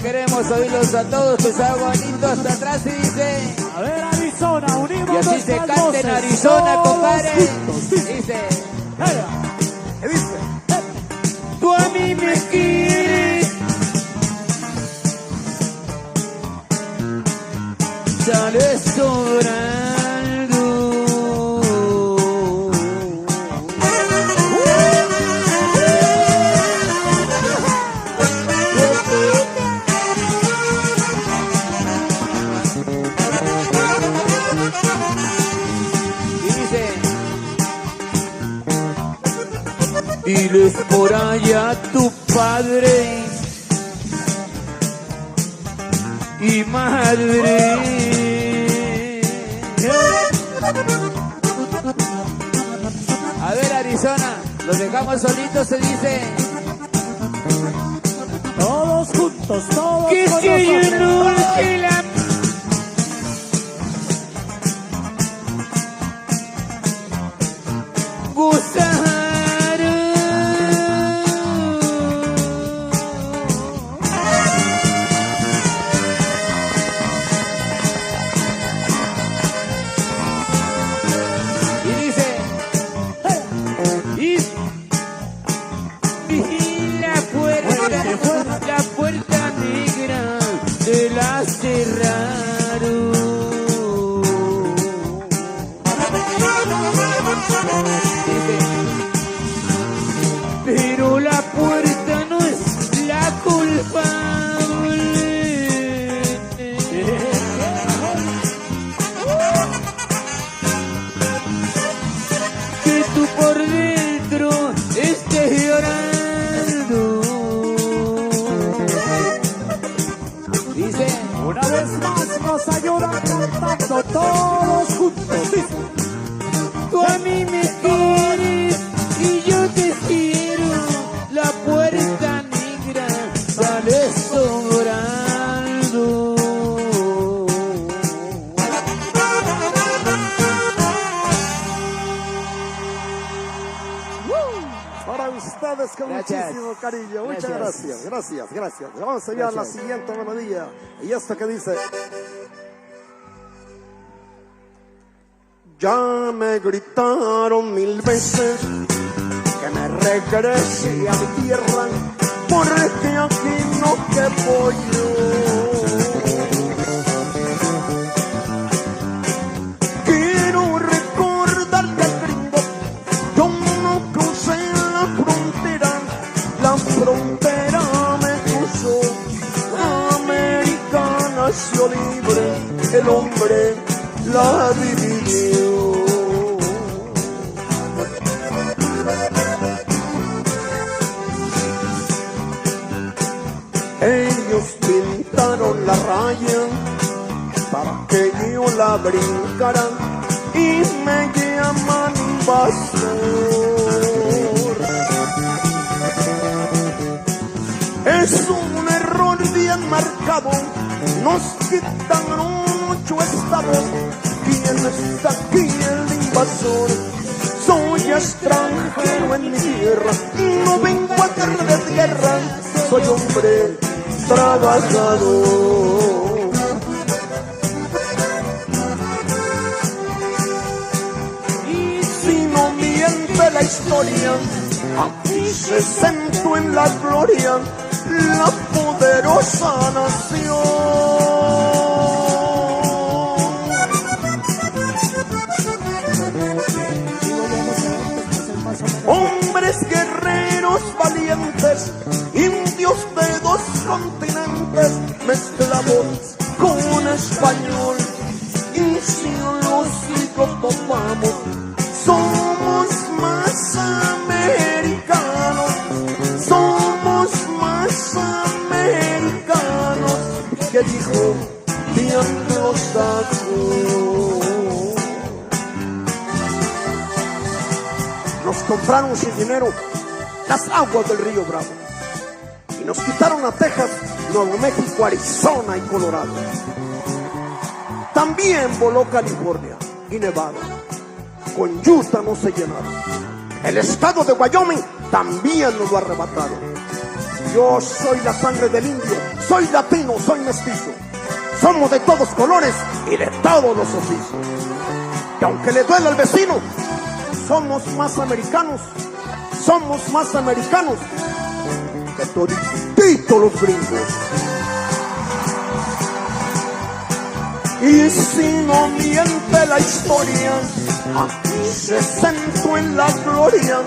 queremos oírlos a todos, que salga bonito hasta atrás y dice. A ver, Arizona, unimos. Y así se canta en Arizona, compadre. Dice. ¿Qué dice? Tú a mí me quieres, sales sobrando. Diles por allá a tu padre y madre. A ver, Arizona, los dejamos solitos, se dice. Todos juntos, todos que con si nosotros. no que la gozar. Pero la puerta no es la culpable. Que tú por dentro estés llorando. Dice, una vez más nos ayudan cantando todos juntos. Dice, tú a mí me quieres y yo te quiero, la puerta negra sale sobrando. para ustedes con Gracias. muchísimo cariño. Muchas gracias, gracias, gracias. Vamos a enviar la siguiente melodía. Y esto que dice: ya me gritaron 1000 veces que me regrese a mi tierra, porque aquí no quepo yo. Quiero recordarte al gringo, yo no crucé la frontera me cruzó. América nació libre, el hombre la dividió. Ellos pintaron la raya para que yo la brincara y me llaman invasor. Es un error bien marcado, nos quitaron 8 estados. ¿Quién está aquí el invasor? Soy extranjero en mi tierra, no vengo a guerra de tierra, soy hombre trabajador. Y si no miente la historia, aquí se sentó en la gloria la poderosa nación. Hombres guerreros valientes, indios de 2 continentes, mezclados con español. Y si los lo tomamos, somos más americanos, somos más americanos. Que dijo Dios sacó. Nos compraron sin dinero las aguas del río Bravo y nos quitaron a Texas, Nuevo México, Arizona y Colorado. También voló California y Nevada, con Utah no se llenaron. El estado de Wyoming también nos lo arrebataron. Yo soy la sangre del indio, soy latino, soy mestizo. Somos de todos colores y de todos los oficios. Y aunque le duela al vecino, somos más americanos que toditito los gringos. Y si no miente la historia, aquí se sentó en la gloria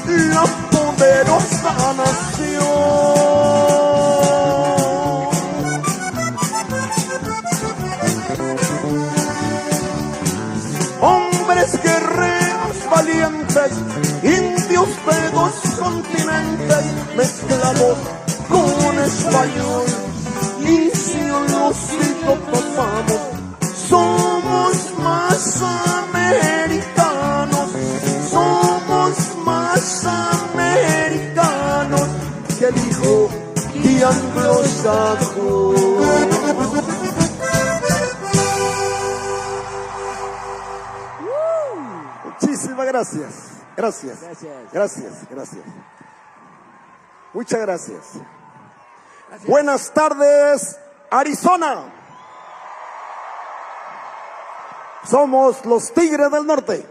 la poderosa nación. Hombres guerreros valientes, indios de dos continentes, mezclados con español. Y si los pasamos, somos más americanos, que el hijo de anglosajón. Muchísimas gracias. Muchas gracias. Buenas tardes, Arizona. Somos los Tigres del Norte.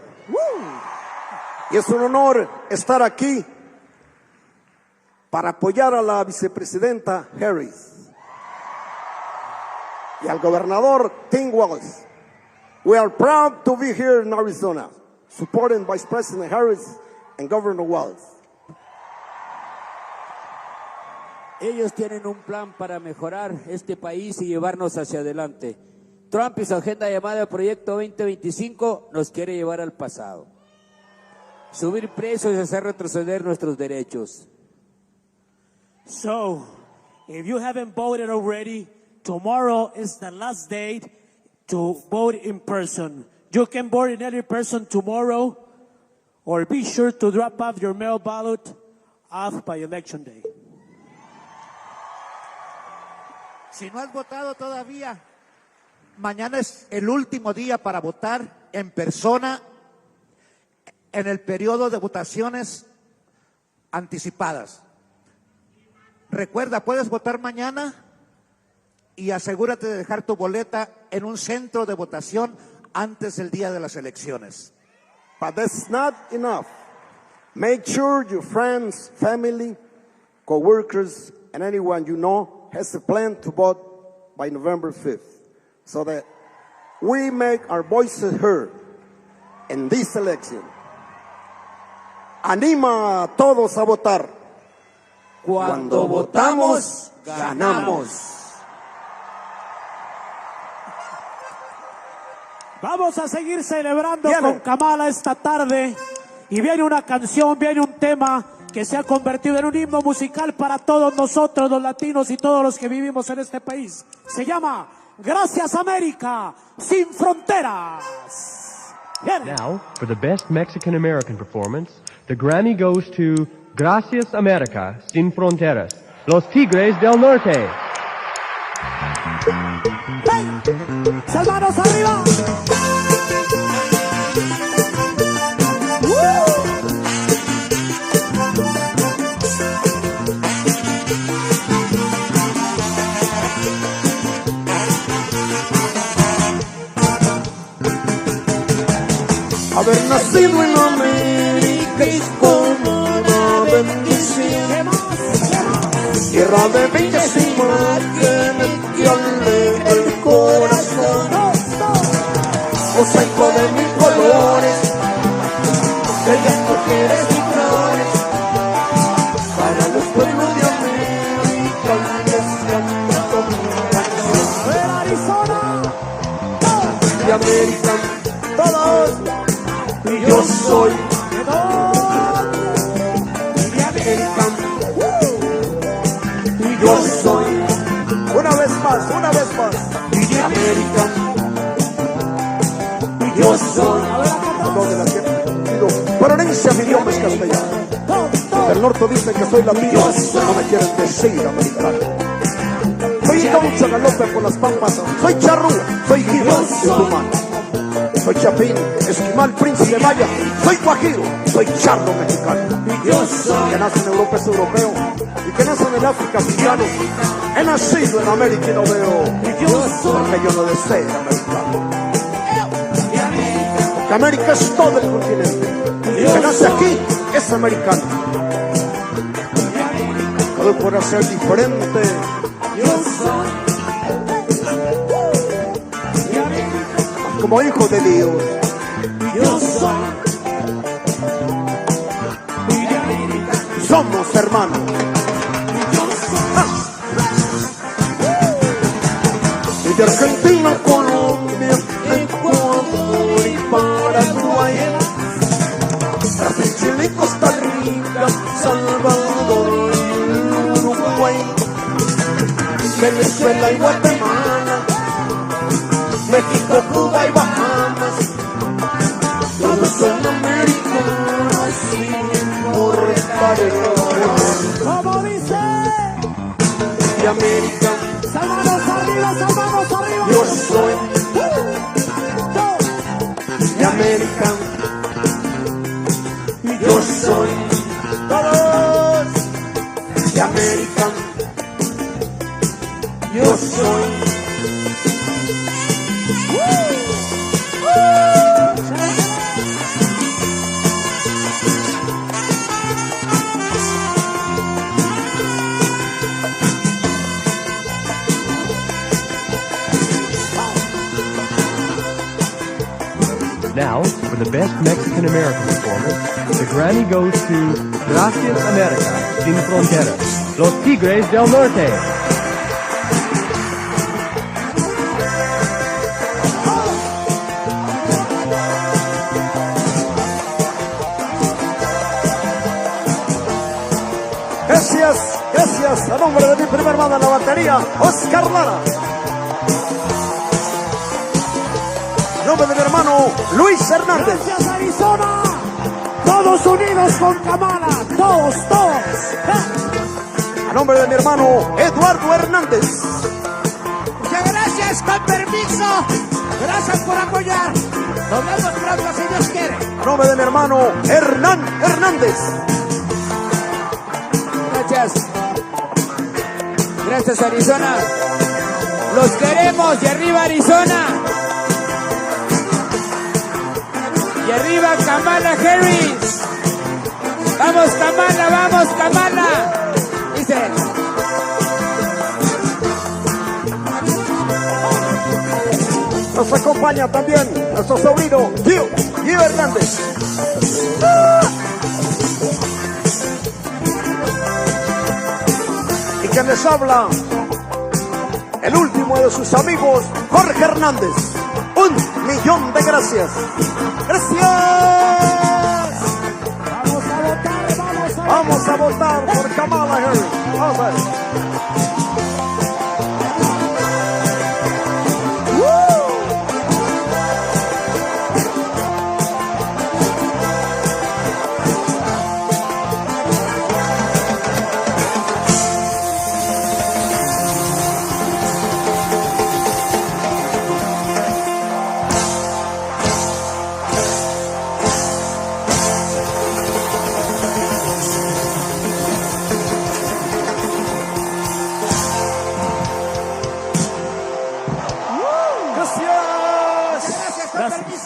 Y es un honor estar aquí para apoyar a la vicepresidenta Harris y al gobernador Trump-Vance. We are proud to be here in Arizona, supporting Vice President Harris and Governor Walz. Ellos tienen un plan para mejorar este país y llevarnos hacia adelante. Trump y su agenda llamada Proyecto 2025 nos quiere llevar al pasado. Subir precios y hacer retroceder nuestros derechos. So, if you haven't voted already, tomorrow is the last date to vote in person. You can vote in any person tomorrow, or be sure to drop off your mail ballot off by election day. Si no has votado todavía, mañana es el último día para votar en persona en el periodo de votaciones anticipadas. Recuerda, puedes votar mañana y asegúrate de dejar tu boleta en un centro de votación antes del día de las elecciones. But that's not enough. Make sure your friends, family, co-workers, and anyone you know has a plan to vote by November 5th, so that we make our voices heard in this election. Anima a todos a votar. Cuando votamos, ganamos. Vamos a seguir celebrando con Kamala esta tarde. Y viene una canción, viene un tema que se ha convertido en un himno musical para todos nosotros, los latinos y todos los que vivimos en este país. Se llama Gracias América, sin fronteras. Viene. Now, for the best Mexican-American performance, the Grammy goes to Gracias América, sin fronteras, Los Tigres del Norte. ¡Hey! ¡Manos arriba! Haber nacido en América es como una bendición. Tierra de bellas imágenes que alegra el corazón. Mosaico de mil colores, bellas mujeres y flores, para los pueblos de América deseando mi canción. De América, todos. Y yo soy de América. Y yo soy una vez más y de América. Y yo soy por herencia mi idioma es castellano. Del norte dicen que soy latino, no me quieren decir americano. Soy mucho galope por las pampas, soy charrúa, soy gigante humano. soy chapín, esquimal, príncipe maya, soy guajiro, soy charro mexicano. Que nace en Europa es europeo y que nace en África africano. He nacido en América y no veo porque yo no deseo americano. Que América es todo el continente y que nace aquí es americano. Todo podrá ser diferente. Como hijo de Dios. Somos hermanos. Y de Argentina, Colombia, Ecuador y Paraguay, Brasil, Chile, Costa Rica, Salvador y Uruguay, Venezuela y Guatemala, México, Cuba y Bahamas, todos son americanos sin importar el color. Como dice, De América, salvamos arriba, salvamos arriba. yo soy de América, yo soy todos de América, yo soy. Now, for the best Mexican-American performance, the Grammy goes to Gracias America, Sin Fronteras, Los Tigres del Norte. Gracias, gracias. A nombre de mi primer hermano en la batería, Oscar Lara. A nombre de mi hermano, Luis Hernández. Gracias, Arizona. Todos unidos con Kamala. Todos, todos. A nombre de mi hermano, Eduardo Hernández. Muchas gracias, con permiso. Gracias por apoyar. Nos vemos pronto, si Dios quiere. A nombre de mi hermano, Hernán Hernández. Gracias. Gracias, Arizona. Los queremos. Y arriba, Arizona. Y arriba, Kamala Harris. Vamos, Kamala, vamos, Kamala. Dice. Nos acompaña también nuestro sobrino, Gio Hernández. Y que les habla el último de sus amigos, Jorge Hernández. 1.000.000 de gracias. ¡Gracias! Vamos a votar por Kamala Harris. Vamos a ver.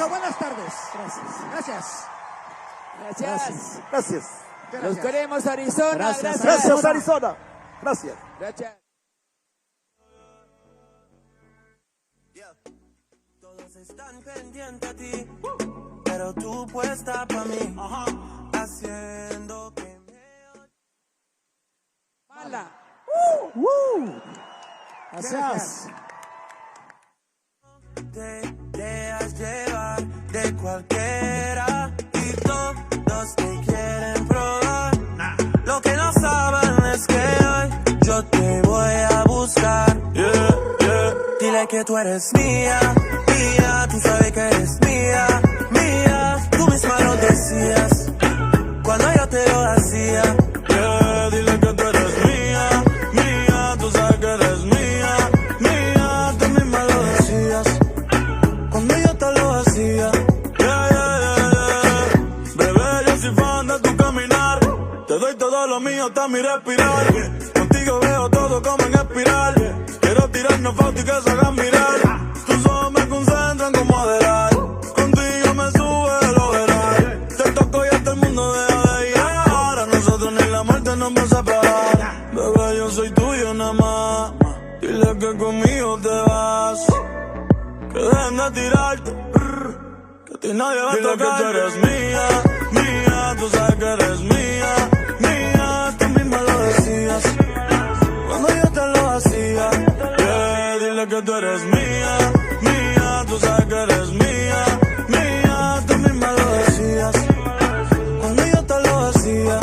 Buenas tardes. Gracias. Gracias. Los queremos, Arizona. Gracias. Gracias, Arizona. Gracias. Gracias. Todos están pendientes a ti, pero tú puesta para mí, haciendo que me... Mala. Gracias. Te dejas llevar de cualquiera y todos te quieren probar. Lo que no saben es que hoy yo te voy a buscar. Dile que tú eres mía, mía, tú sabes que eres mía, mía. Tú misma lo decías cuando yo te lo hacía. Dile que tú eres mía, mía, tú sabes que eres mía, mía. Tú misma lo decías cuando yo te lo hacía. mío está mi respirar. Contigo veo todo como en espiral. Quiero tirarnos fotos y que se hagan viral. Tus ojos me concentran como Adderall. Contigo me sube el overall. Te toco y hasta el mundo deja de llegar. A nosotros ni la muerte nos va a separar. Bebé, yo soy tuyo nada más. Dile que conmigo te vas. Que dejen de tirarte. Que a ti nadie va a tocar. Dile que tú eres mía, mía. Tú sabes que eres mía, mía. Tú misma lo decías cuando yo te lo hacía. Yeah, dile que tú eres mía, mía. Tú sabes que eres mía, mía. Tú misma lo decías cuando yo te lo hacía.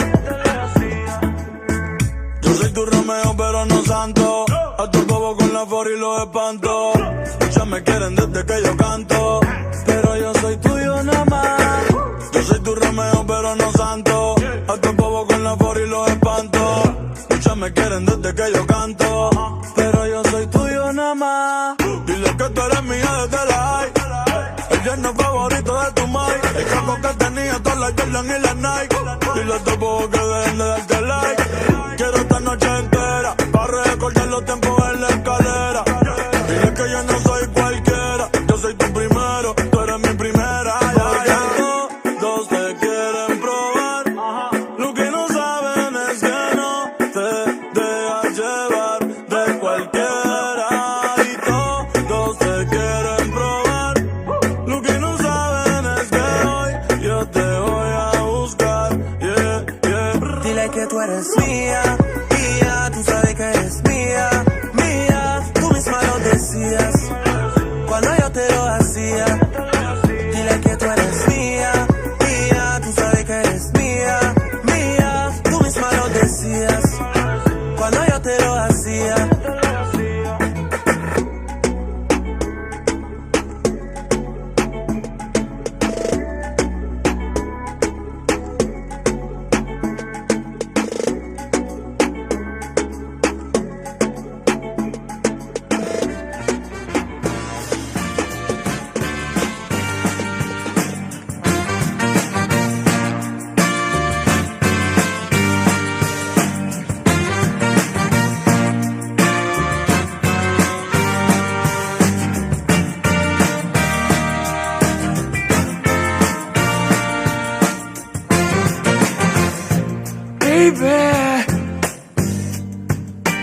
Yo soy tu Romeo pero no santo. A tu bobo con la for y los espanto. Muchas me quieren desde que yo canto, pero yo soy tuyo nada más. Yo soy tu Romeo pero no santo. A tu bobo con la for y los espanto. Muchas me quieren desde que yo canto, pero yo soy tuyo nada más. Dile que tú eres mía desde la high. El yerno favorito de tu mai. El capo que tenía todas las Jordan y las Nike. Dile a tu bobo que dejen de darte like. Quiero esta noche entera para recordar los tiempos en la escalera. Dile que yo no soy cualquiera. Yo soy tu primero, tú eres mi primera. Todos te quieren probar. Lo que no saben es que no te dejas llevar de cualquiera. Y todos te quieren probar. Lo que no saben es que hoy yo te voy a buscar. Yeah, yeah. Dile que tú eres mía, mía. Tú sabes que eres mía, mía. Tú misma lo decías cuando yo te lo hacía. Dile que tú eres mía, mía. Tú sabes que eres mía, mía. Tú misma lo decías cuando yo te lo hacía. Baby,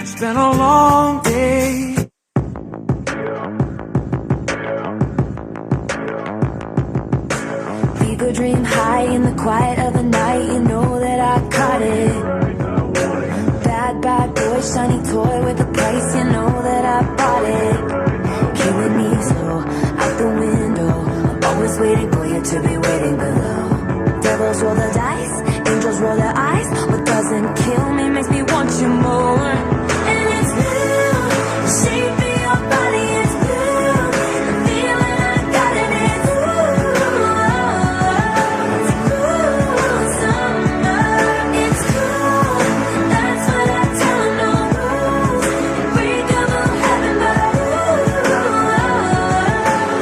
it's been a long day. We could dream high in the quiet of the night. You know that I caught it. Bad, bad boy, shiny toy with a price. You know that I bought it. Killing me slow, out the window. I'm always waiting for you to be waiting below. Devils roll the dice, angels roll their eyes. What doesn't kill me makes me want you more. And it's blue, the shape of your body is blue. The feeling I got in it, it's cool summer. It's cool, that's what I tell them, no rules. Breakable heaven, but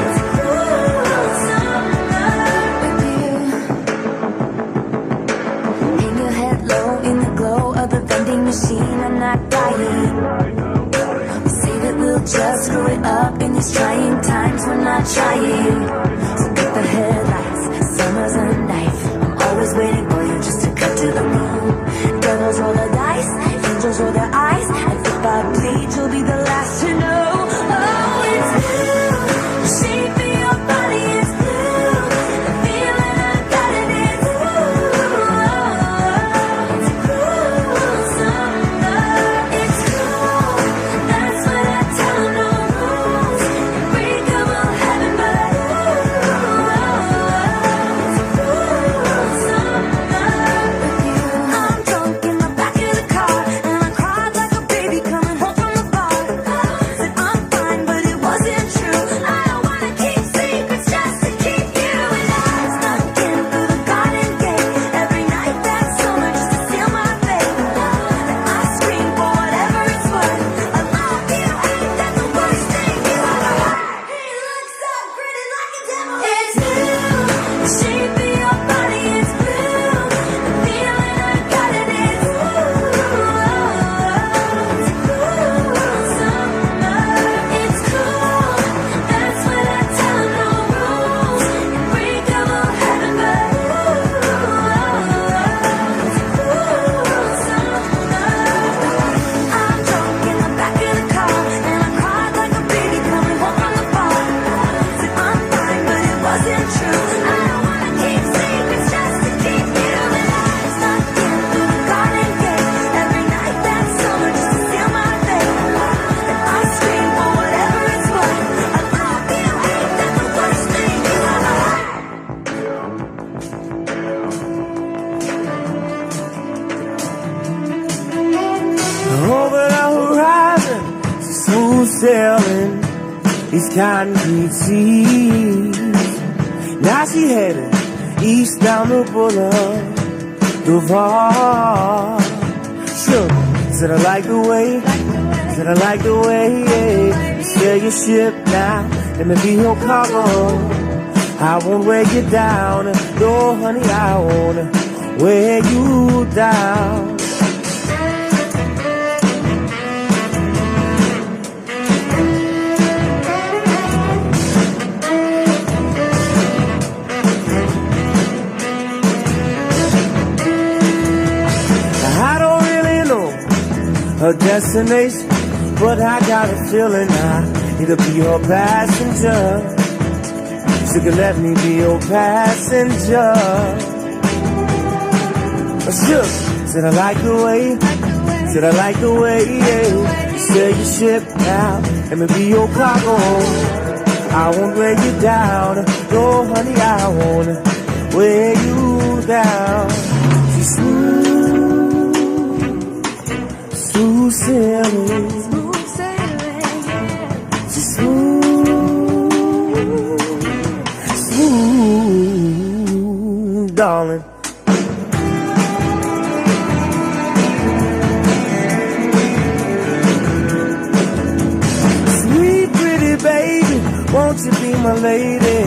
it's cool summer with you. Hang your head low in the glow of the vending machine. I'm not dying. We say that we'll just screw it up in these trying times. We're not trying. So cut the headlights. Summer's a knife. I'm always waiting for you just to cut to the moon. Devils roll the dice, angels roll their eyes. And if I bleed, you'll be the last to know. Oh, it's blue. The shape of your body is blue. The feeling I got in it, it's cool summer. It's cool, that's what I tell them, no rules. Breakable heaven, but it's cool summer with you. I'm drunk in the back of the car, and I cried like a baby coming home from the bar. sailing these concrete seas. Now she headed east down the boulevard. Sure, said I like the way, said I like the way, yeah. You sail your ship now, let me be your cargo. I won't weigh you down, no honey, I won't weigh you down. Her destination, but I got a feeling I need to be your passenger. She could let me be your passenger. Sure, said I like the way, said I like the way, yeah. You sail your ship now, let me be your cargo. I won't weigh you down, no honey, I won't weigh you down. She's smooth sailing, she's smooth, darling. Sweet pretty baby, won't you be my lady?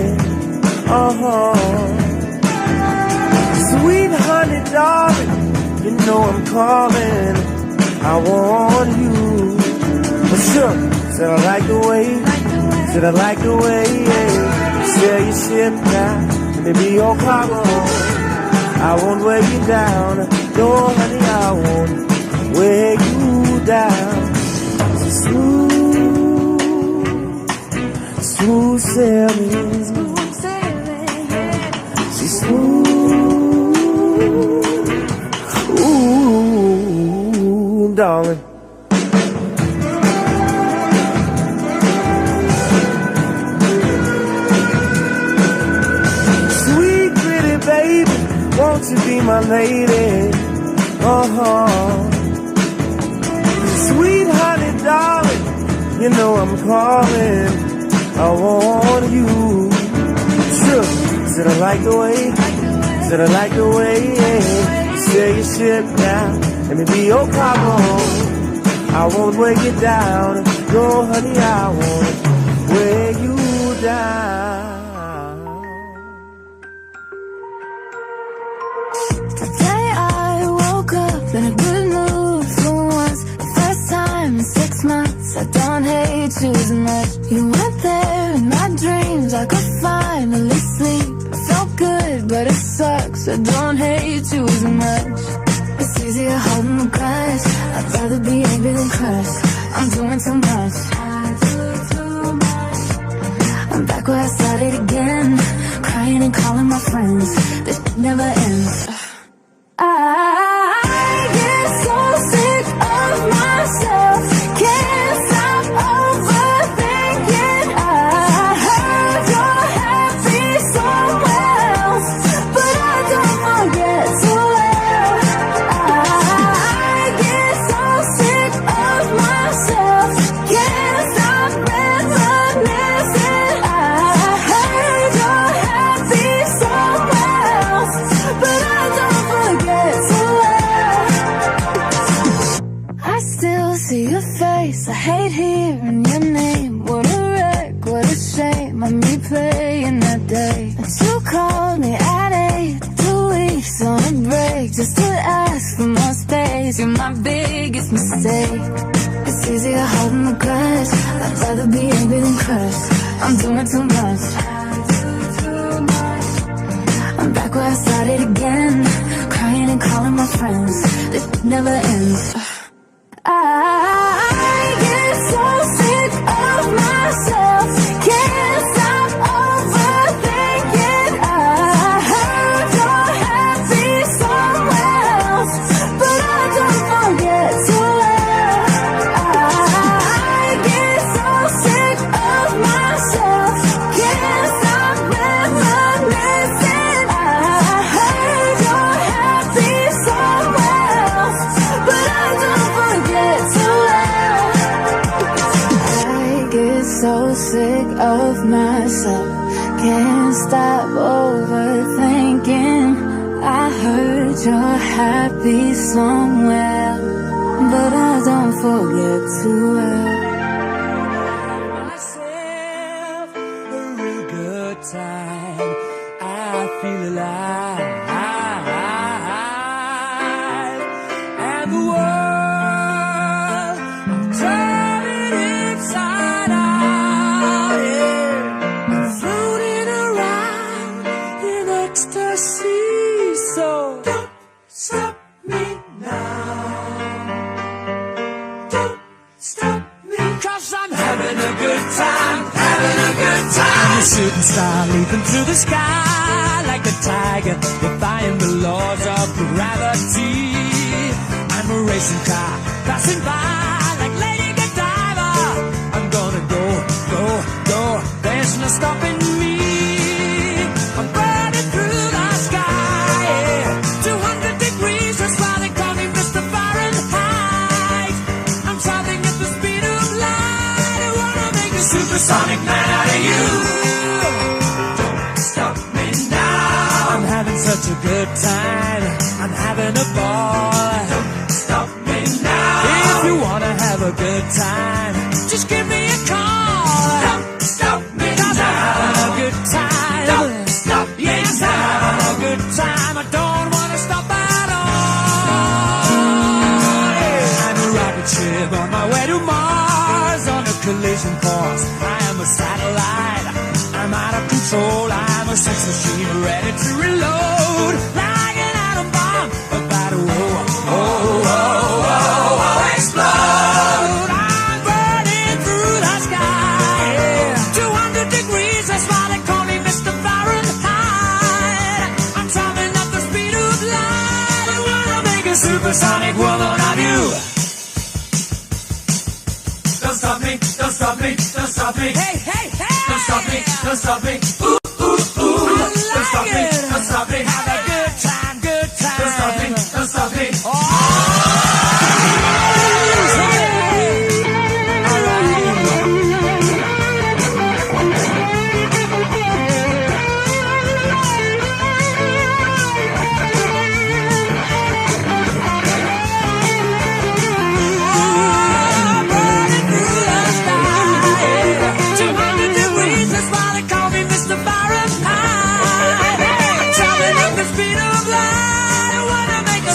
Sweet honey darling, you know I'm calling. I want you, for sure. Said I like the way, said I like the way, yeah. You sail your ship now, let me be your cargo. I won't weigh you down, no honey, I won't weigh you down. She's smooth, smooth sailing, she's smooth, ooh, darling. Sweet pretty baby, won't you be my lady? Sweet honey darling, you know I'm calling. I want you. Sure, said I like the way, said I like the way, yeah. You sail your ship now, let me be your cargo. I won't weigh you down, no honey, I won't weigh you down. Today I woke up in a good mood for once. The first time in 6 months. I don't hate you as much. You went there in my dreams. I could finally sleep. I felt good, but it sucks. I don't hate you as much. It's easier holding the grudge. I'd rather be angry than crushed. I'm doing too much. I'm back where I started again, crying and calling my friends. This never ends. I get so sick of myself. Can't stop overthinking. I heard you're happy somewhere else, but I don't forget to well. I get so sick of myself. Can't stop reminiscing. I heard you're happy somewhere else, but I don't forget to well. I still see your face. I hate hearing your name. What a wreck, what a shame of me playing that day. But you called me at 8, 2 weeks on a break, just to ask for more space. You're my biggest mistake. It's easier holding the grudge. I'd rather be angry than crushed. I'm doing too much. I'm back where I started again, crying and calling my friends. This never ends. I get so sick of myself. Can't stop overthinking. I heard you're happy somewhere else, but I don't forget to well. I get so sick of myself. Can't stop reminiscing. I heard you're happy somewhere else, but I don't forget to sick of myself. Can't stop overthinking. I heard you're happy somewhere, but I don't forget too well. Myself a real good time. I feel alive. And the world, I'm turning inside out. Yeah. I'm floating around in ecstasy. So don't stop me now. Don't stop me, 'cause I'm having a good time, having a good time. I'm a shooting star leaping through the sky like a tiger, defying the laws of gravity. I'm a racing car passing by like Lady Godiva. I'm gonna go, go, go. There's no stopping me. I'm burning through the sky, yeah. 200 degrees, that's why they call me Mr. Fahrenheit. I'm traveling at the speed of light. I wanna make a supersonic man out of you. Don't stop me now. I'm having such a good time. I'm having a ball. Don't stop me now. If you wanna have a good time, just give me a call. Don't stop me now. I'm having a good time. Don't stop me now. I'm having a good time. I don't wanna stop at all. I'm a rocket ship on my way to Mars on a collision course. I am a satellite. I'm out of control. I'm a sex machine ready to reload. Like an atom bomb about to explode. I'm burning through the sky. 200 degrees, that's why they call me Mr. Fahrenheit. I'm traveling at the speed of light. I wanna make a supersonic woman of you. Don't stop me, don't stop me, don't stop me. Hey, hey, hey! Don't stop me, don't stop me. Ooh, ooh, ooh. Don't stop me, don't stop me. Have a good time, good time. Don't stop me, don't stop me. Oh!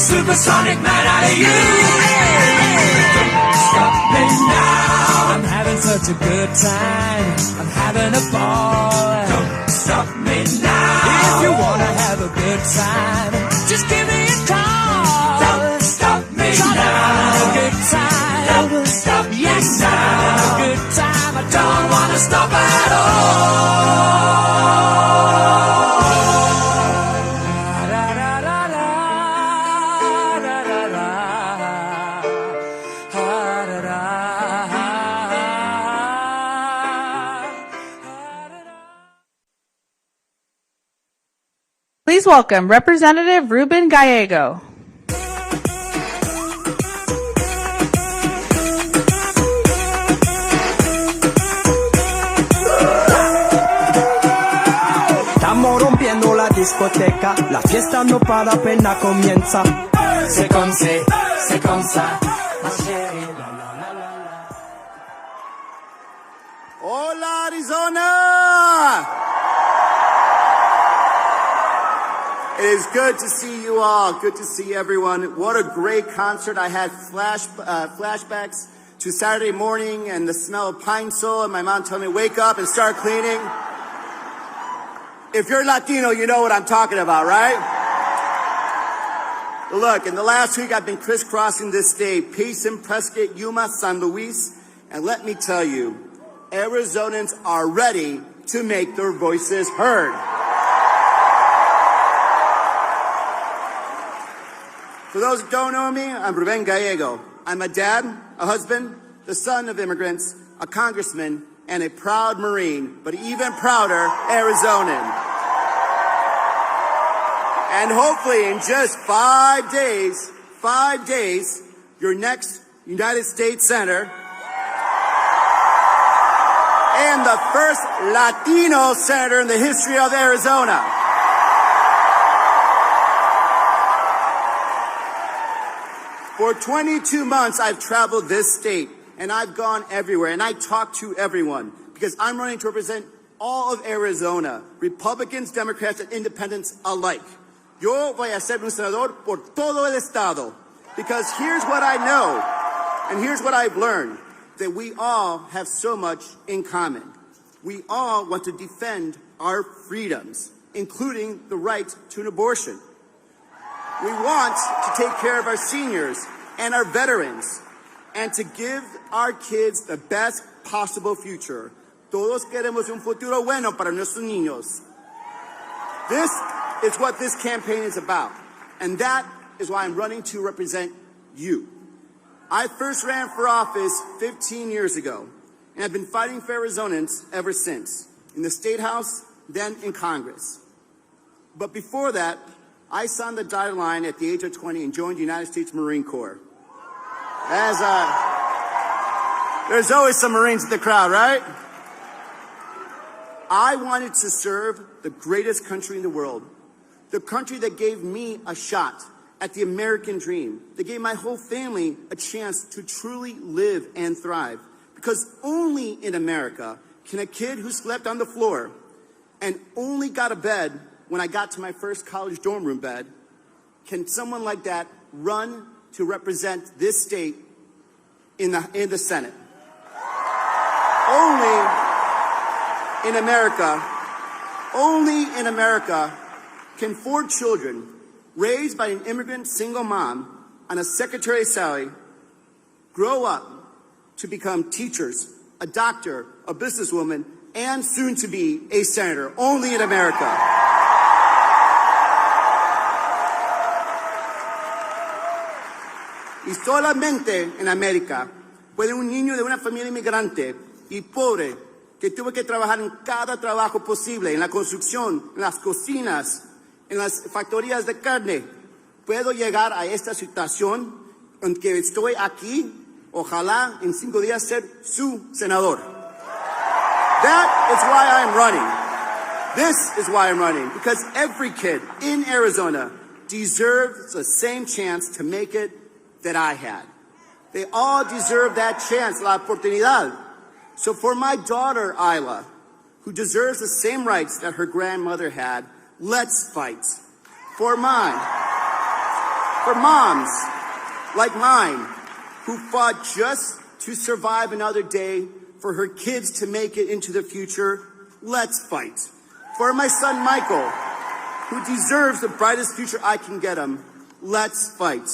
Supersonic man out of you. Don't stop me now. I'm having such a good time. I'm having a ball. Don't stop me now. If you wanna have a good time, just give me a call. Don't stop me now. I'm having a good time. Don't stop me now. I'm having a good time. I don't wanna stop at all. Please welcome Representative Ruben Gallego. Estamos rompiendo la discoteca, la fiesta no para, apenas comienza. C'est comme ça, ma chérie. Hola, Arizona! It is good to see you all. Good to see everyone. What a great concert. I had flashbacks to Saturday morning and the smell of pine sol, and my mom told me, wake up and start cleaning. If you're Latino, you know what I'm talking about, right? Look, in the last week, I've been crisscrossing this state, Payson, Prescott, Yuma, San Luis, and let me tell you, Arizonans are ready to make their voices heard. For those who don't know me, I'm Ruben Gallego. I'm a dad, a husband, the son of immigrants, a congressman, and a proud Marine, but even prouder Arizonan. And hopefully in just 5 days, your next United States Senator, am the first Latino senator in the history of Arizona. For 22 months, I've traveled this state, and I've gone everywhere, and I talk to everyone, because I'm running to represent all of Arizona, Republicans, Democrats, and Independents alike. Yo voy a ser un senador por todo el estado, because here's what I know, and here's what I've learned, that we all have so much in common. We all want to defend our freedoms, including the right to an abortion. We want to take care of our seniors and our veterans, and to give our kids the best possible future. Todos queremos un futuro bueno para nuestros niños. This is what this campaign is about, and that is why I'm running to represent you. I first ran for office 15 years ago, and I've been fighting for Arizonans ever since, in the State House, then in Congress. But before that, I signed the dotted line at the age of 20 and joined the United States Marine Corps. There's always some Marines in the crowd, right? I wanted to serve the greatest country in the world, the country that gave me a shot at the American dream, that gave my whole family a chance to truly live and thrive. Because only in America can a kid who slept on the floor and only got a bed when I got to my first college dorm room bed, can someone like that run to represent this state in the Senate? Only in America can 4 children raised by an immigrant single mom on a secretary salary grow up to become teachers, a doctor, a businesswoman, and soon to be a senator. Only in America. Y solamente en América puede un niño de una familia inmigrante y pobre que tuvo que trabajar en cada trabajo posible, en la construcción, en las cocinas, en las factorías de carne, puedo llegar a esta situación en que estoy aquí, ojalá en 5 días ser su senador. That is why I'm running. This is why I'm running, because every kid in Arizona deserves the same chance to make it that I had. They all deserve that chance, la oportunidad. So for my daughter, Isla, who deserves the same rights that her grandmother had, let's fight. For mine, for moms like mine, who fought just to survive another day, for her kids to make it into the future, let's fight. For my son, Michael, who deserves the brightest future I can get him, let's fight.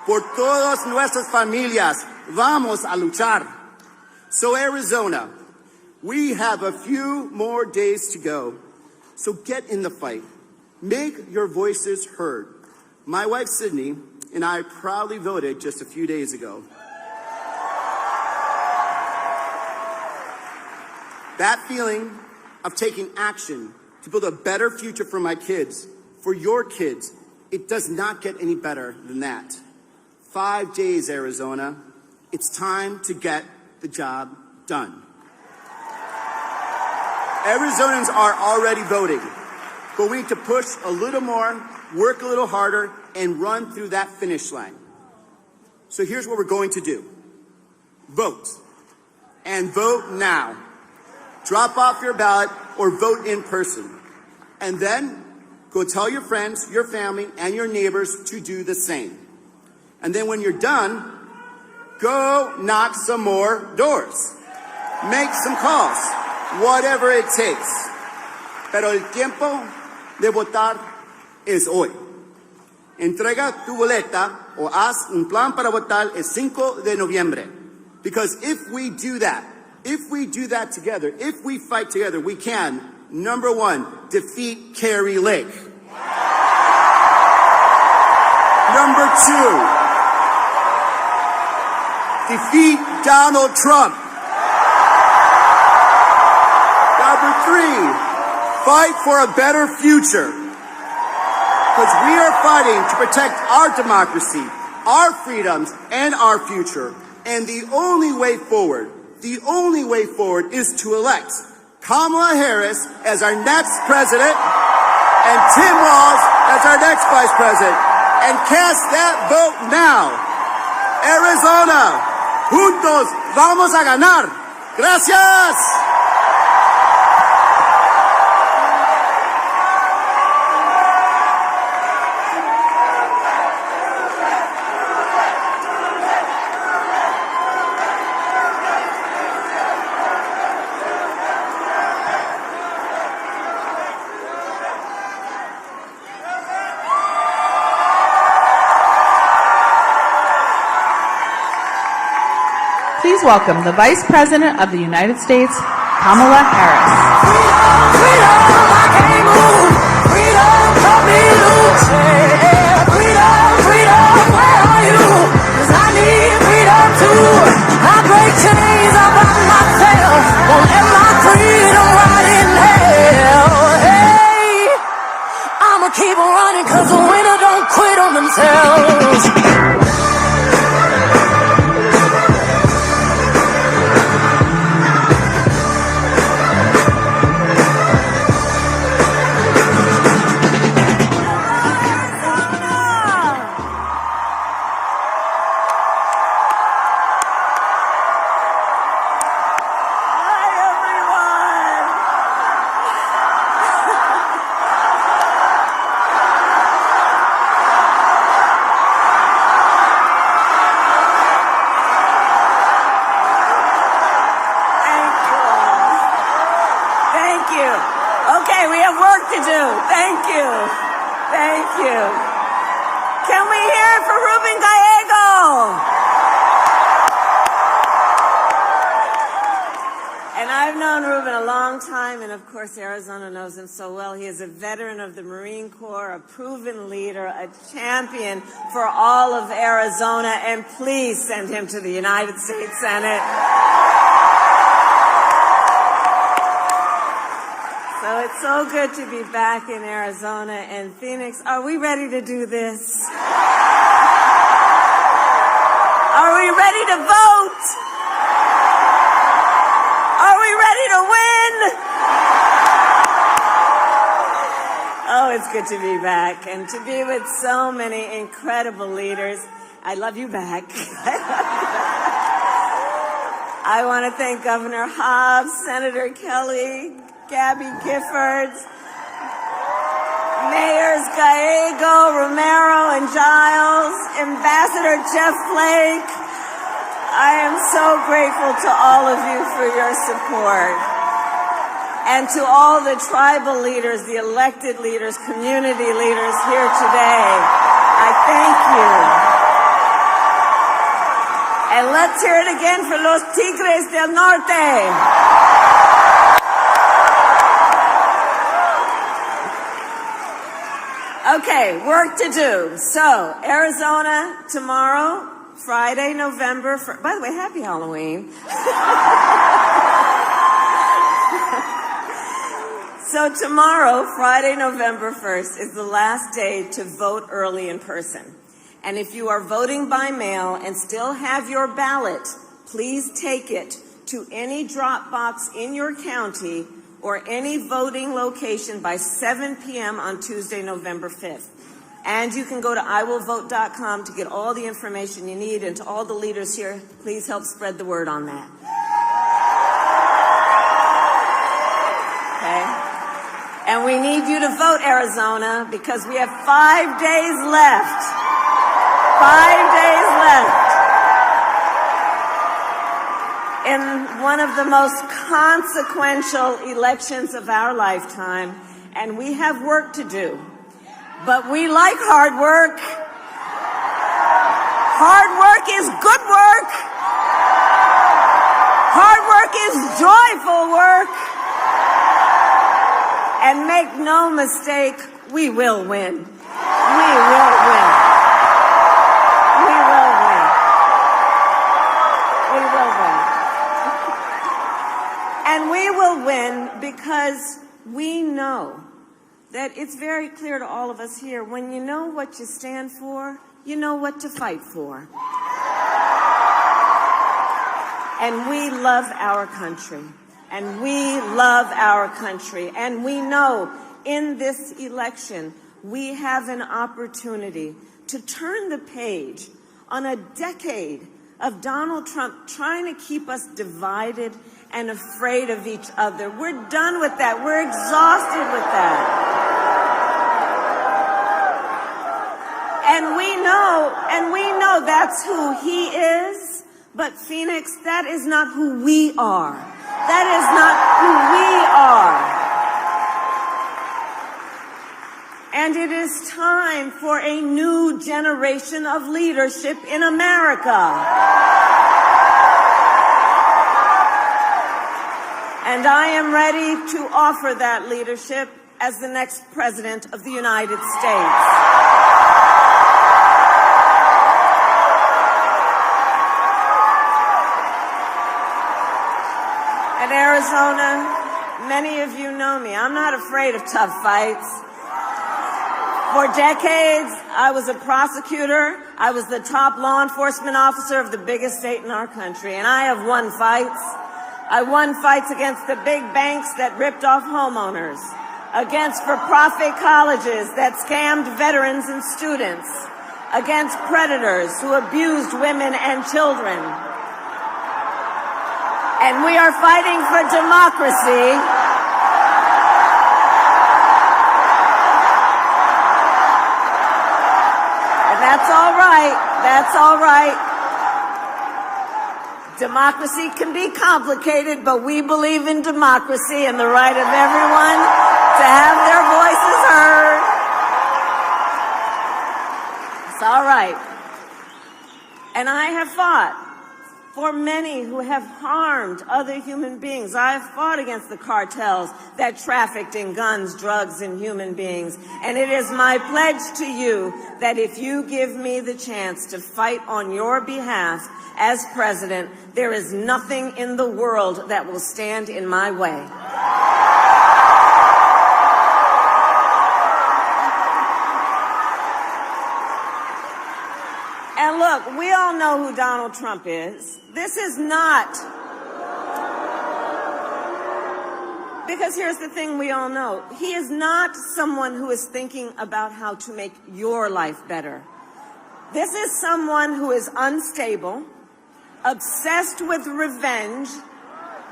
Por todas nuestras familias, vamos a luchar. So Arizona, we have a few more days to go. So get in the fight. Make your voices heard. My wife, Sydney, and I proudly voted just a few days ago. That feeling of taking action to build a better future for my kids, for your kids, it does not get any better than that. 5 days, Arizona. It's time to get the job done. Arizonans are already voting, but we need to push a little more, work a little harder, and run through that finish line. So here's what we're going to do. Vote. And vote now. Drop off your ballot or vote in person. And then go tell your friends, your family, and your neighbors to do the same. And then when you're done, go knock some more doors. Make some calls. Whatever it takes. Pero el tiempo de votar es hoy. Entrega tu boleta o haz un plan para votar el 5 de noviembre. Because if we do that together, if we fight together, we can, number 1, defeat Kari Lake. Number 2, defeat Donald Trump. Number 3, fight for a better future. Because we are fighting to protect our democracy, our freedoms, and our future. And the only way forward the only way forward is to elect Kamala Harris as our next president and Tim-Walz as our next vice president. And cast that vote now. Arizona, juntos vamos a ganar. Gracias. Please welcome the Vice President of the United States, Kamala Harris. Freedom, I can't move. Freedom, cut me loose. Yeah, freedom, freedom, where are you? 'Cause I need freedom too. I break chains up on myself. Won't let my freedom rot in hell. Hey, I'ma keep on running 'cause the winner don't quit on themselves. Okay, we have work to do. Thank you. Thank you. Can we hear it for Ruben Gallego? And I've known Ruben a long time, and of course Arizona knows him so well. He is a veteran of the Marine Corps, a proven leader, a champion for all of Arizona, and please send him to the United States Senate. So it's so good to be back in Arizona and Phoenix. Are we ready to do this? Are we ready to vote? Are we ready to win? Oh, it's good to be back and to be with so many incredible leaders. I love you back. I want to thank Governor Hobbs, Senator Kelly, Gabby Giffords, Mayors Gallego, Romero, and Giles, Ambassador Jeff Flake. I am so grateful to all of you for your support. And to all the tribal leaders, the elected leaders, community leaders here today, I thank you. And let's hear it again for Los Tigres del Norte. Okay, work to do. So, Arizona tomorrow, Friday, November 1st. By the way, happy Halloween. So tomorrow, Friday, November 1st, is the last day to vote early in person. And if you are voting by mail and still have your ballot, please take it to any drop box in your county or any voting location by 7 p.m. on Tuesday, November 5th. And you can go to iwillvote.com to get all the information you need. And to all the leaders here, please help spread the word on that. Okay? And we need you to vote, Arizona, because we have 5 days left. 5 days left in one of the most consequential elections of our lifetime, and we have work to do. But we like hard work. Hard work is good work. Hard work is joyful work. And make no mistake, we will win. We will win. We will win. We will win. And we will win because we know that it's very clear to all of us here, when you know what you stand for, you know what to fight for. And we love our country. And we love our country. And we know in this election, we have an opportunity to turn the page on a decade of Donald Trump trying to keep us divided and afraid of each other. We're done with that. We're exhausted with that. And we know that's who he is. But Phoenix, that is not who we are. That is not who we are. And it is time for a new generation of leadership in America. And I am ready to offer that leadership as the next President of the United States. In Arizona, many of you know me. I'm not afraid of tough fights. For decades, I was a prosecutor. I was the top law enforcement officer of the biggest state in our country, and I have won fights. I won fights against the big banks that ripped off homeowners, against for-profit colleges that scammed veterans and students, against predators who abused women and children. And we are fighting for democracy. And that's all right. That's all right. Democracy can be complicated, but we believe in democracy and the right of everyone to have their voices heard. It's all right. And I have fought for many who have harmed other human beings. I have fought against the cartels that trafficked in guns, drugs, and human beings. And it is my pledge to you that if you give me the chance to fight on your behalf as president, there is nothing in the world that will stand in my way. And look, we all know who Donald Trump is. This is not, because here's the thing we all know. He is not someone who is thinking about how to make your life better. This is someone who is unstable, obsessed with revenge,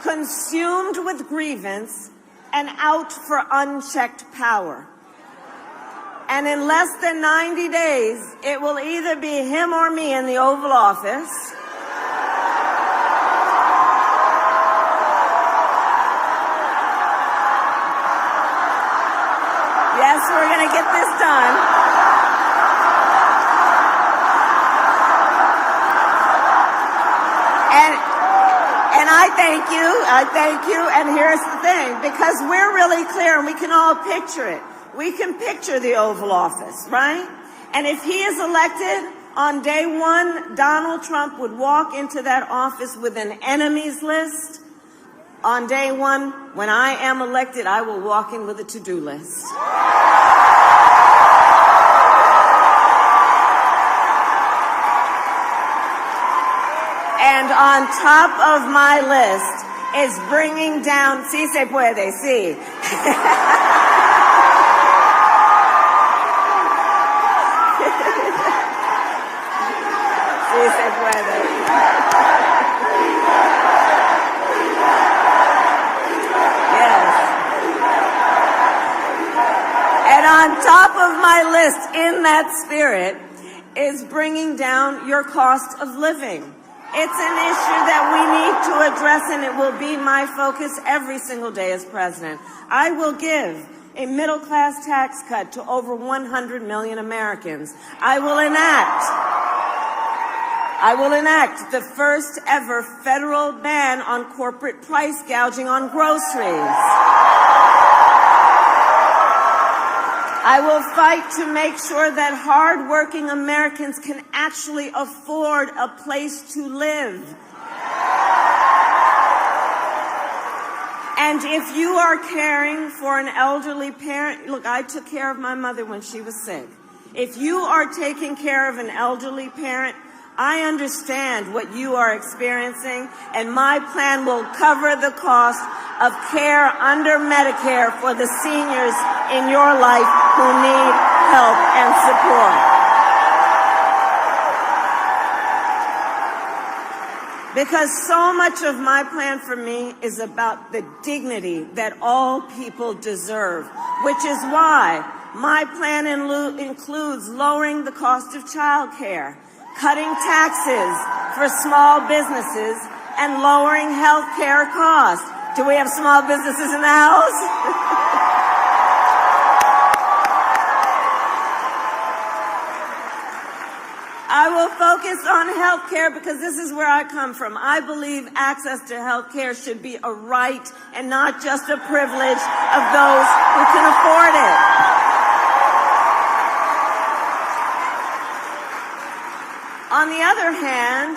consumed with grievance, and out for unchecked power. And in less than 90 days, it will either be him or me in the Oval Office. Yes, we're going to get this done. And I thank you, and here's the thing, because we're really clear and we can all picture it. We can picture the Oval Office, right? And if he is elected, on day one, Donald Trump would walk into that office with an enemies list. On day one, when I am elected, I will walk in with a to-do list. And on top of my list is bringing down, sí se puede, sí. Sí se puede. Yes. And on top of my list, in that spirit, is bringing down your cost of living. It's an issue that we need to address, and it will be my focus every single day as president. I will give a middle-class tax cut to over 100 million Americans. I will enact the first ever federal ban on corporate price gouging on groceries. I will fight to make sure that hardworking Americans can actually afford a place to live. And if you are caring for an elderly parent, look, I took care of my mother when she was sick. If you are taking care of an elderly parent, I understand what you are experiencing, and my plan will cover the cost of care under Medicare for the seniors in your life who need help and support. Because so much of my plan for me is about the dignity that all people deserve, which is why my plan includes lowering the cost of child care, cutting taxes for small businesses, and lowering health care costs. Do we have small businesses in the house? I will focus on health care because this is where I come from. I believe access to health care should be a right and not just a privilege of those who can afford it. On the other hand,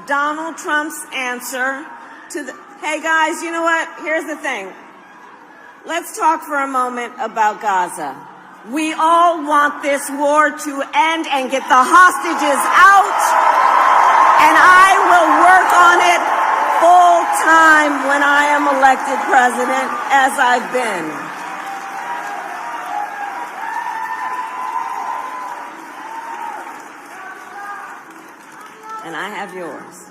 Donald Trump's answer to the, hey guys, you know what? Here's the thing. Let's talk for a moment about Gaza. We all want this war to end and get the hostages out, and I will work on it full time when I am elected president, as I've been. And I have yours.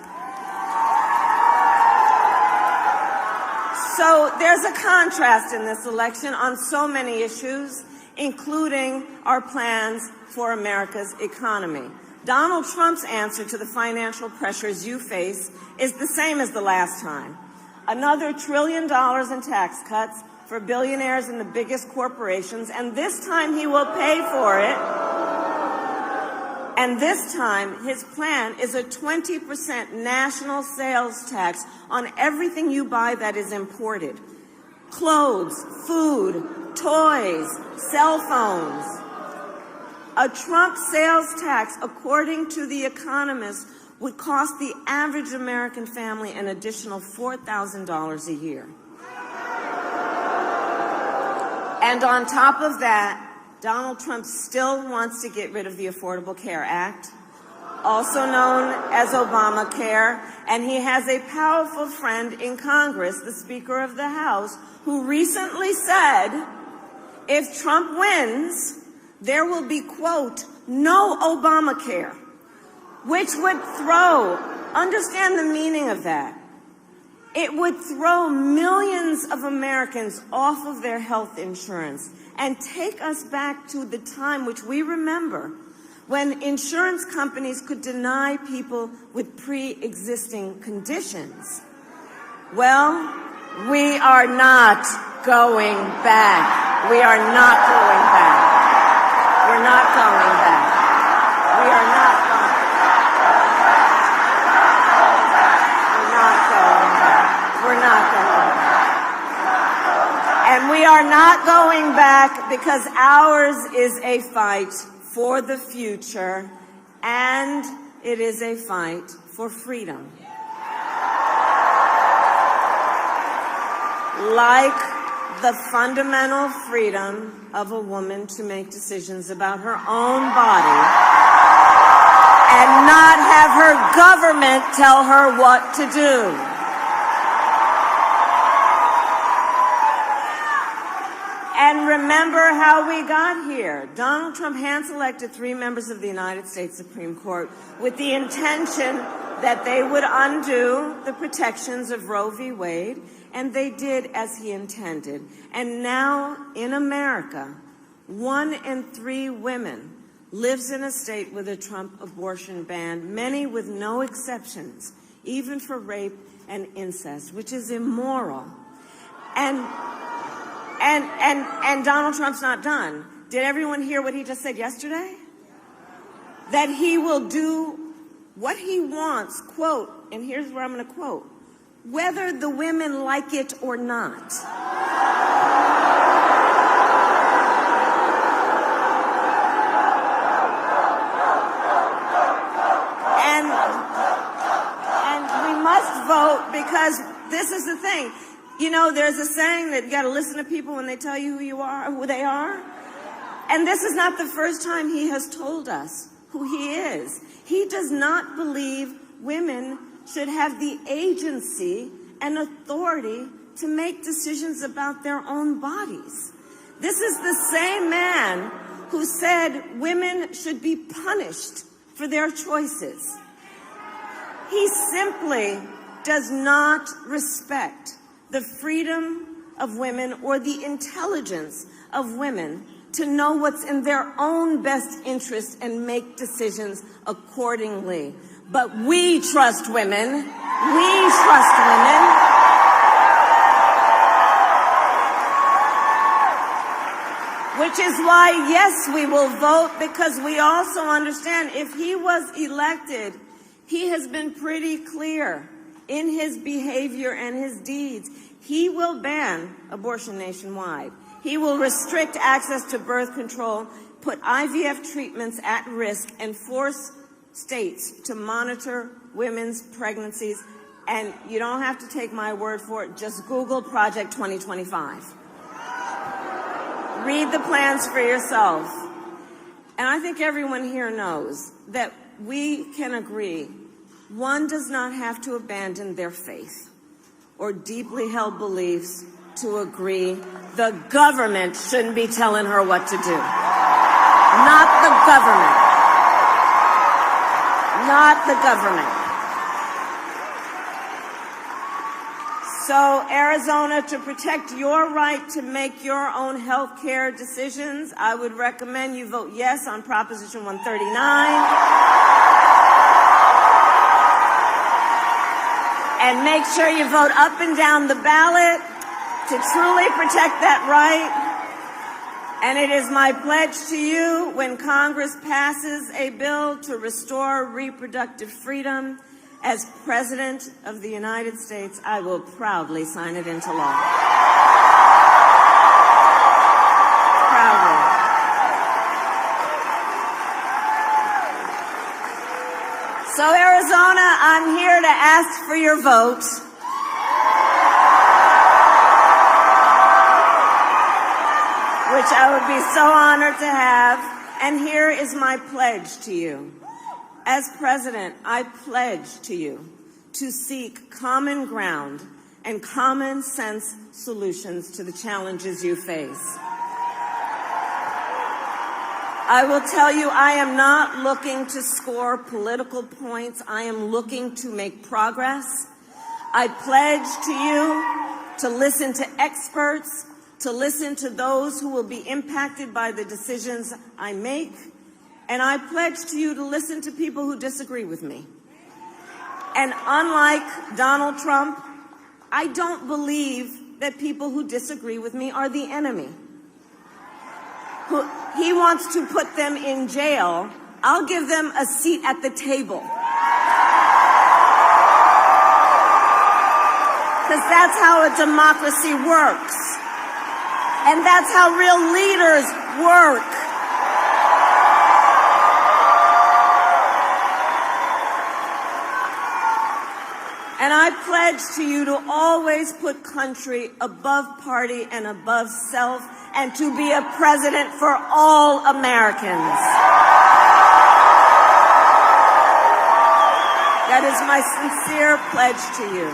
So there's a contrast in this election on so many issues, including our plans for America's economy. Donald Trump's answer to the financial pressures you face is the same as the last time. Another $1 trillion in tax cuts for billionaires and the biggest corporations, and this time he will pay for it. And this time, his plan is a 20% national sales tax on everything you buy that is imported. Clothes, food, toys, cell phones. A Trump sales tax, according to The Economist, would cost the average American family an additional $4,000 a year. And on top of that, Donald Trump still wants to get rid of the Affordable Care Act, also known as Obamacare, and he has a powerful friend in Congress, the Speaker of the House, who recently said, if Trump wins, there will be, quote, no Obamacare, which would throw, understand the meaning of that, it would throw millions of Americans off of their health insurance and take us back to the time which we remember when insurance companies could deny people with pre-existing conditions. Well, we are not going back. We are not going back. We're not going back. We are not going back. We're not going back. And we are not going back because ours is a fight for the future, and it is a fight for freedom. Like the fundamental freedom of a woman to make decisions about her own body and not have her government tell her what to do. And remember how we got here. Donald Trump hand-selected 3 members of the United States Supreme Court with the intention that they would undo the protections of Roe v. Wade, and they did as he intended. And now in America, 1 in 3 women lives in a state with a Trump abortion ban, many with no exceptions, even for rape and incest, which is immoral. And Donald Trump's not done. Did everyone hear what he just said yesterday? That he will do what he wants, quote, and here's where I'm going to quote, whether the women like it or not. And we must vote because this is the thing. You know, there's a saying that you got to listen to people when they tell you who you are, who they are. And this is not the first time he has told us who he is. He does not believe women should have the agency and authority to make decisions about their own bodies. This is the same man who said women should be punished for their choices. He simply does not respect the freedom of women or the intelligence of women to know what's in their own best interest and make decisions accordingly. But we trust women. We trust women. Which is why, yes, we will vote, because we also understand if he was elected, he has been pretty clear in his behavior and his deeds. He will ban abortion nationwide. He will restrict access to birth control, put IVF treatments at risk, and force states to monitor women's pregnancies. And you don't have to take my word for it. Just Google Project 2025. Read the plans for yourself. And I think everyone here knows that we can agree one does not have to abandon their faith or deeply held beliefs to agree the government shouldn't be telling her what to do. Not the government. Not the government. So, Arizona, to protect your right to make your own health care decisions, I would recommend you vote yes on Proposition 139. And make sure you vote up and down the ballot to truly protect that right. And it is my pledge to you, when Congress passes a bill to restore reproductive freedom, as President of the United States, I will proudly sign it into law. Proudly. So, Arizona, I'm here to ask for your vote. Which I would be so honored to have. And here is my pledge to you. As president, I pledge to you to seek common ground and common sense solutions to the challenges you face. I will tell you, I am not looking to score political points. I am looking to make progress. I pledge to you to listen to experts, to listen to those who will be impacted by the decisions I make. And I pledge to you to listen to people who disagree with me. And unlike Donald Trump, I don't believe that people who disagree with me are the enemy. He wants to put them in jail. I'll give them a seat at the table. Because that's how a democracy works. And that's how real leaders work. And I pledge to you to always put country above party and above self, and to be a president for all Americans. That is my sincere pledge to you.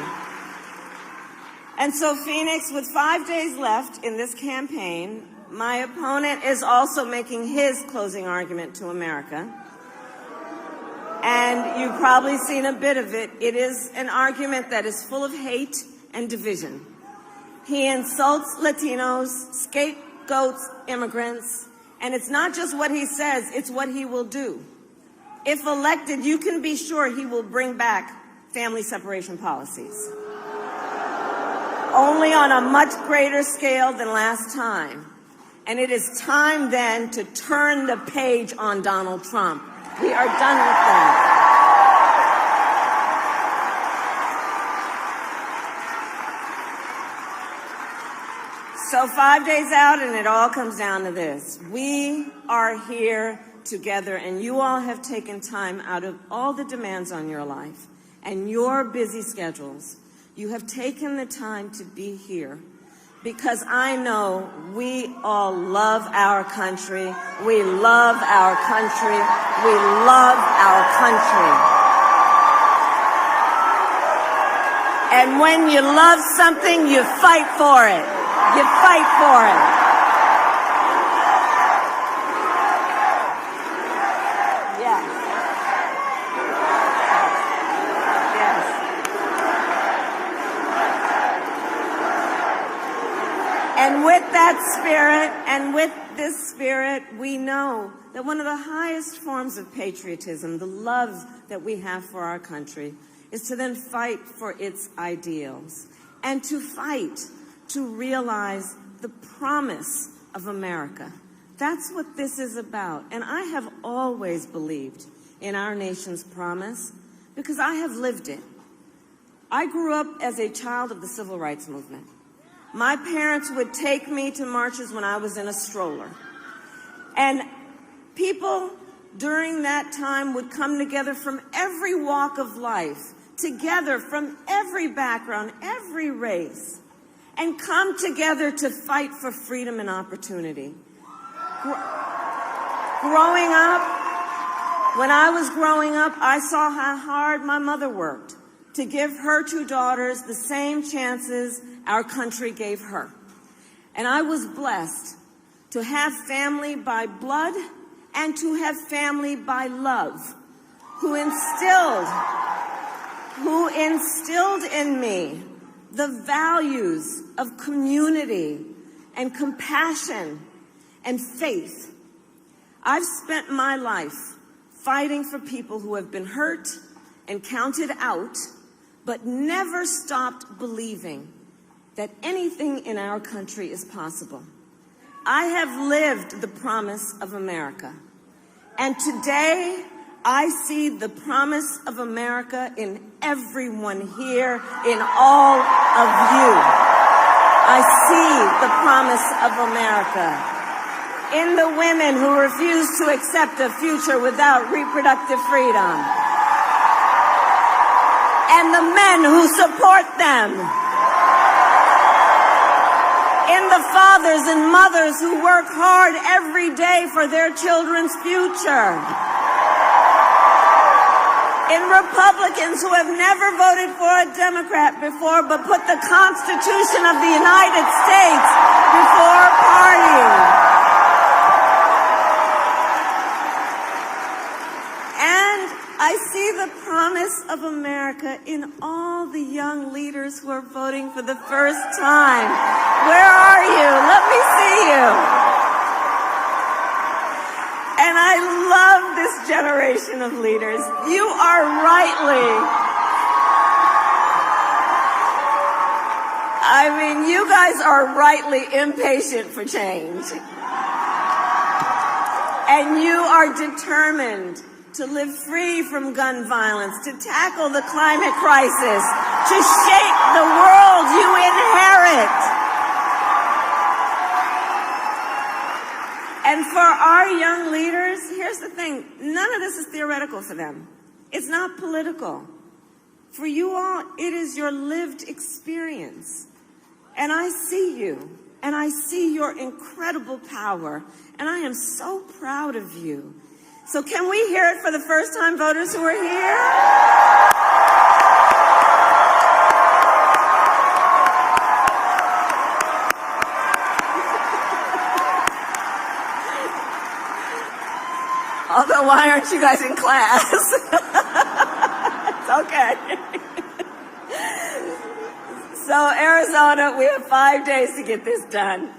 And so, Phoenix, with 5 days left in this campaign, my opponent is also making his closing argument to America. And you've probably seen a bit of it. It is an argument that is full of hate and division. He insults Latinos, scapegoats immigrants, and it's not just what he says, it's what he will do. If elected, you can be sure he will bring back family separation policies. Only on a much greater scale than last time. And it is time then to turn the page on Donald Trump. We are done with that. So 5 days out, and it all comes down to this. We are here together, and you all have taken time out of all the demands on your life and your busy schedules. You have taken the time to be here because I know we all love our country. We love our country. We love our country. And when you love something, you fight for it. You fight for it. Yes. Yes. And with that spirit, and with this spirit, we know that one of the highest forms of patriotism, the love that we have for our country, is to then fight for its ideals and to fight to realize the promise of America. That's what this is about. And I have always believed in our nation's promise because I have lived it. I grew up as a child of the civil rights movement. My parents would take me to marches when I was in a stroller. And people during that time would come together from every walk of life, together from every background, every race, and come together to fight for freedom and opportunity. Growing up, when I was growing up, I saw how hard my mother worked to give her two daughters the same chances our country gave her. And I was blessed to have family by blood and to have family by love, who instilled in me the values of community and compassion and faith. I've spent my life fighting for people who have been hurt and counted out, but never stopped believing that anything in our country is possible. I have lived the promise of America. And today, I see the promise of America in everyone here, in all of you. I see the promise of America in the women who refuse to accept a future without reproductive freedom, and the men who support them, in the fathers and mothers who work hard every day for their children's future, in Republicans who have never voted for a Democrat before but put the Constitution of the United States before party. And I see the promise of America in all the young leaders who are voting for the first time. Where are you? Let me see you. And I love this generation of leaders. You are you guys are rightly impatient for change. And you are determined to live free from gun violence, to tackle the climate crisis, to shape the world you inherit. And for our young leaders, here's the thing, none of this is theoretical for them. It's not political. For you all, it is your lived experience. And I see you, and I see your incredible power, and I am so proud of you. So can we hear it for the first-time voters who are here? Although, why aren't you guys in class? It's okay. So, Arizona, we have 5 days to get this done,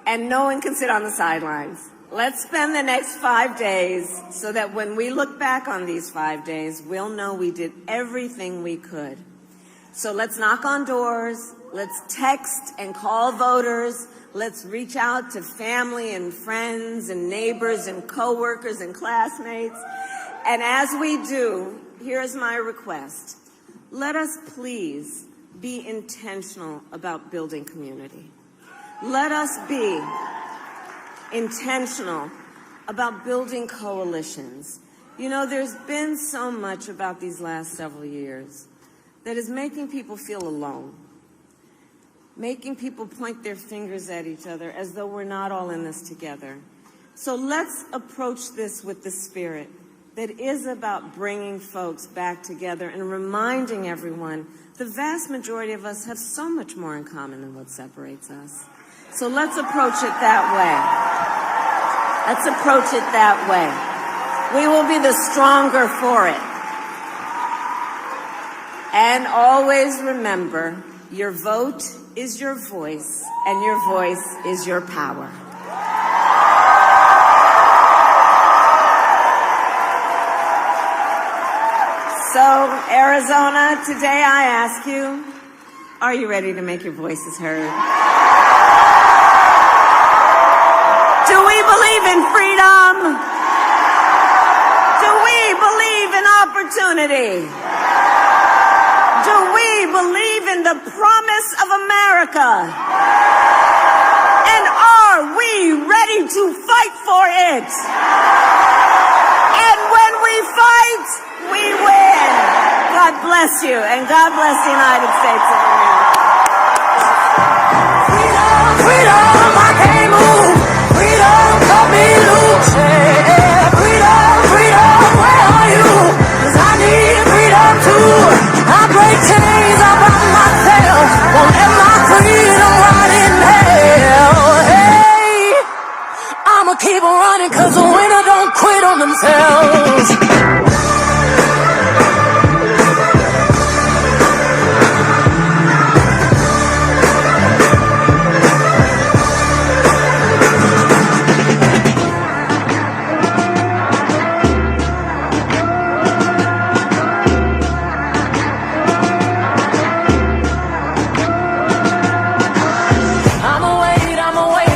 and no one can sit on the sidelines. Let's spend the next 5 days so that when we look back on these 5 days, we'll know we did everything we could. So let's knock on doors, let's text and call voters, let's reach out to family and friends and neighbors and coworkers and classmates. And as we do, here's my request. Let us please be intentional about building community. Let us be intentional about building coalitions. You know, there's been so much about these last several years that is making people feel alone. making people point their fingers at each other as though we're not all in this together. So let's approach this with the spirit that is about bringing folks back together and reminding everyone the vast majority of us have so much more in common than what separates us. So let's approach it that way. Let's approach it that way. We will be the stronger for it. And always remember, your vote is your voice, and your voice is your power. So, Arizona, today I ask you, are you ready to make your voices heard? Do we believe in freedom? Do we believe in opportunity? Do we believe in the promise of America? And are we ready to fight for it? And when we fight, we win. God bless you, and God bless the United States of America. Freedom, freedom, I can't move. Freedom, cut me loose. Yeah. Freedom, freedom, where are you? 'Cause I need freedom too. I break chains all by myself. Won't let my freedom rot in hell. Hey, I'ma keep on running 'cause